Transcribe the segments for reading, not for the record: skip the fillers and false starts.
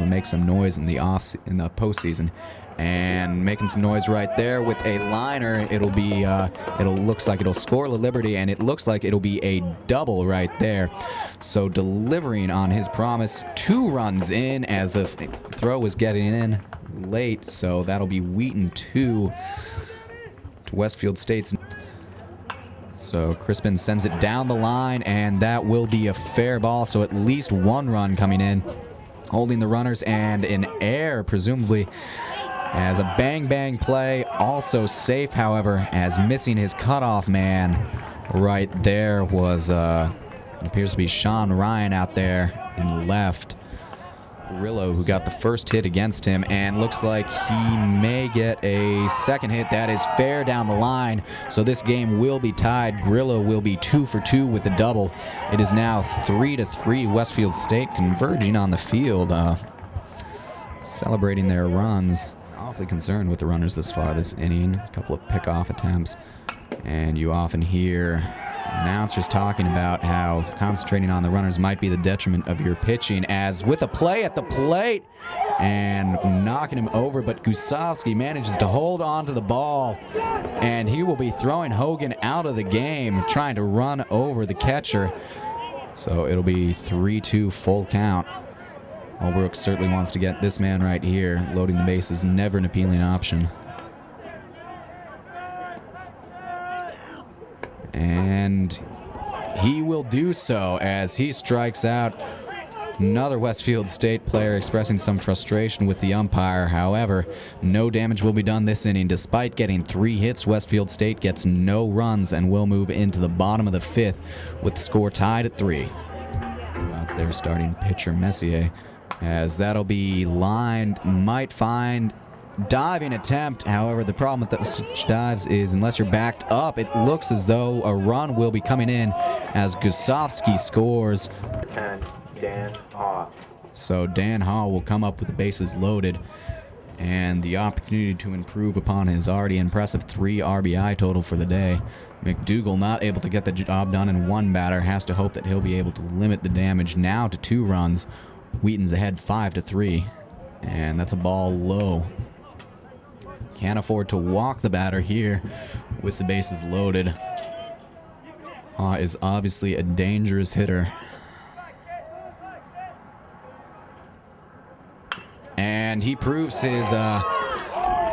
to make some noise in the postseason. And making some noise right there with a liner. It'll be, looks like it'll score La Liberty, and it looks like it'll be a double right there. So delivering on his promise, 2 runs in as the throw was getting in late. So that'll be Wheaton 2 to Westfield State's. So Crispin sends it down the line, and that will be a fair ball. So at least 1 run coming in, holding the runners, and an error presumably. As a bang-bang play, also safe, however, as missing his cutoff man right there was, appears to be Sean Ryan out there in left. Grillo, who got the first hit against him, and looks like he may get a second hit. That is fair down the line, so this game will be tied. Grillo will be 2 for 2 with a double. It is now 3-3, Westfield State converging on the field, celebrating their runs. Awfully concerned with the runners this far this inning. A couple of pickoff attempts, and you often hear announcers talking about how concentrating on the runners might be the detriment of your pitching, as with a play at the plate and knocking him over, but Gusovsky manages to hold on to the ball, and he will be throwing Hogan out of the game, trying to run over the catcher. So it'll be 3-2 full count. Holbrook certainly wants to get this man right here. Loading the bases, never an appealing option. And he will do so as he strikes out. Another Westfield State player expressing some frustration with the umpire. However, no damage will be done this inning. Despite getting 3 hits, Westfield State gets no runs and will move into the bottom of the 5th with the score tied at 3. Out there starting pitcher Messier, as that'll be lined, might find diving attempt. However, the problem with those dives is unless you're backed up, it looks as though a run will be coming in as Gusovsky scores. Dan Haw. So Dan Haw will come up with the bases loaded and the opportunity to improve upon his already impressive 3 RBI total for the day. McDougal not able to get the job done in 1 batter, has to hope that he'll be able to limit the damage now to 2 runs. Wheaton's ahead 5-3, and that's a ball low. Can't afford to walk the batter here with the bases loaded. Haw is obviously a dangerous hitter. And he proves his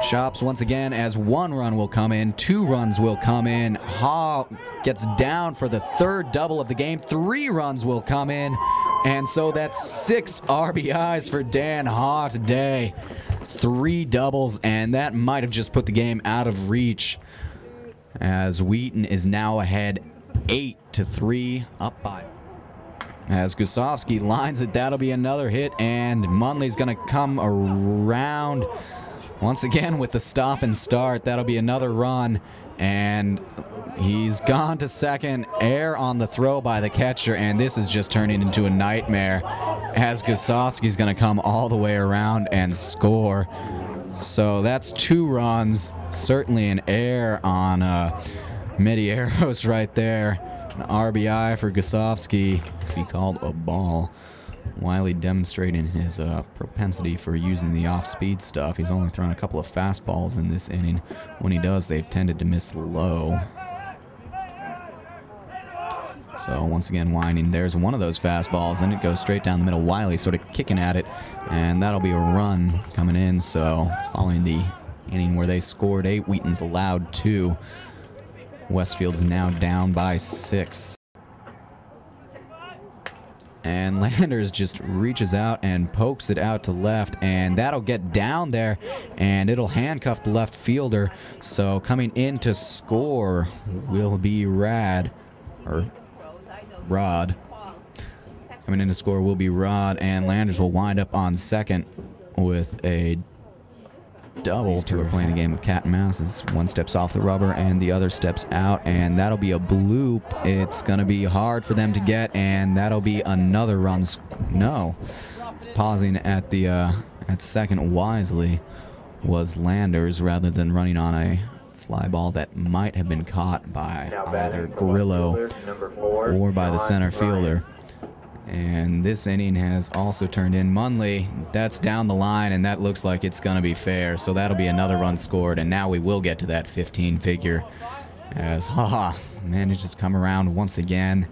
chops once again, as 1 run will come in, 2 runs will come in. Haw gets down for the 3rd double of the game. 3 runs will come in, and so that's 6 RBIs for Dan Haw today. 3 doubles, and that might have just put the game out of reach, as Wheaton is now ahead 8-3, up by. As Gusovsky lines it, that'll be another hit, and Munley's going to come around once again with the stop and start. That'll be another run, and he's gone to second. Error on the throw by the catcher, and this is just turning into a nightmare as Gusovsky's going to come all the way around and score. So that's 2 runs. Certainly an error on Medeiros right there. An RBI for Gusovsky. He called a ball. Wiley demonstrating his propensity for using the off-speed stuff. He's only thrown a couple of fastballs in this inning. When he does, they've tended to miss low. So once again, winding. There's one of those fastballs, and it goes straight down the middle. Wiley sort of kicking at it, and that'll be a run coming in. So following the inning where they scored 8, Wheaton's allowed 2. Westfield's now down by 6. And Landers just reaches out and pokes it out to left, and that'll get down there, and it'll handcuff the left fielder. So coming in to score will be Rod. Coming in to score will be Rod, and Landers will wind up on second with a double. These two are playing a game of cat and mouse as one steps off the rubber and the other steps out, and that'll be a bloop. It's going to be hard for them to get, and that'll be another run. No. Pausing at the at second wisely was Landers rather than running on a fly ball that might have been caught by either Grillo or by the center fielder. And this inning has also turned in. Munley, that's down the line, and that looks like it's going to be fair. So that'll be another run scored, and now we will get to that 15 figure as Haha manages to come around once again.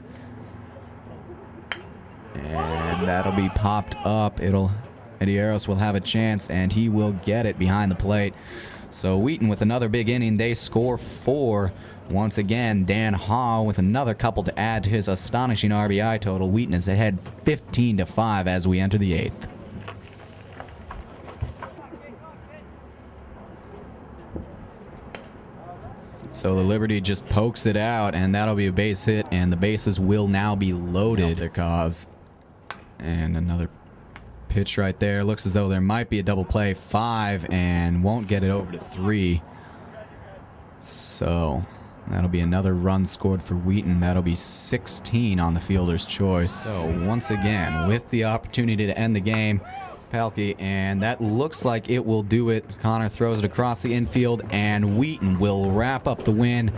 And that'll be popped up. Eddie Eros will have a chance, and he will get it behind the plate. So Wheaton with another big inning. They score 4. Once again, Dan Haw with another couple to add to his astonishing RBI total. Wheaton is ahead 15-5 as we enter the 8th. So the Liberty just pokes it out, and that'll be a base hit, and the bases will now be loaded. Their cause. And another pitch right there. Looks as though there might be a double play. 5, and won't get it over to 3. So that'll be another run scored for Wheaton. That'll be 16 on the fielder's choice. So once again, with the opportunity to end the game, Pelkey, and that looks like it will do it. Connor throws it across the infield, and Wheaton will wrap up the win.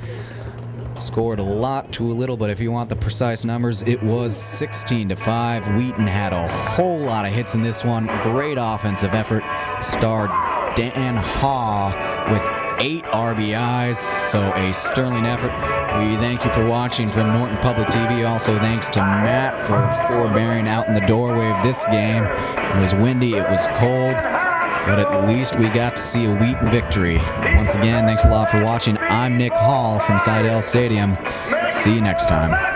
Scored a lot to a little, but if you want the precise numbers, it was 16-5. Wheaton had a whole lot of hits in this one. Great offensive effort. Star Dan Haw with 8 RBIs, so a sterling effort. We thank you for watching from Norton Public TV. Also thanks to Matt for forbearing out in the doorway of this game. It was windy, it was cold, but at least we got to see a Wheaton victory. Once again, thanks a lot for watching. I'm Nick Hall from Seidel Stadium. See you next time.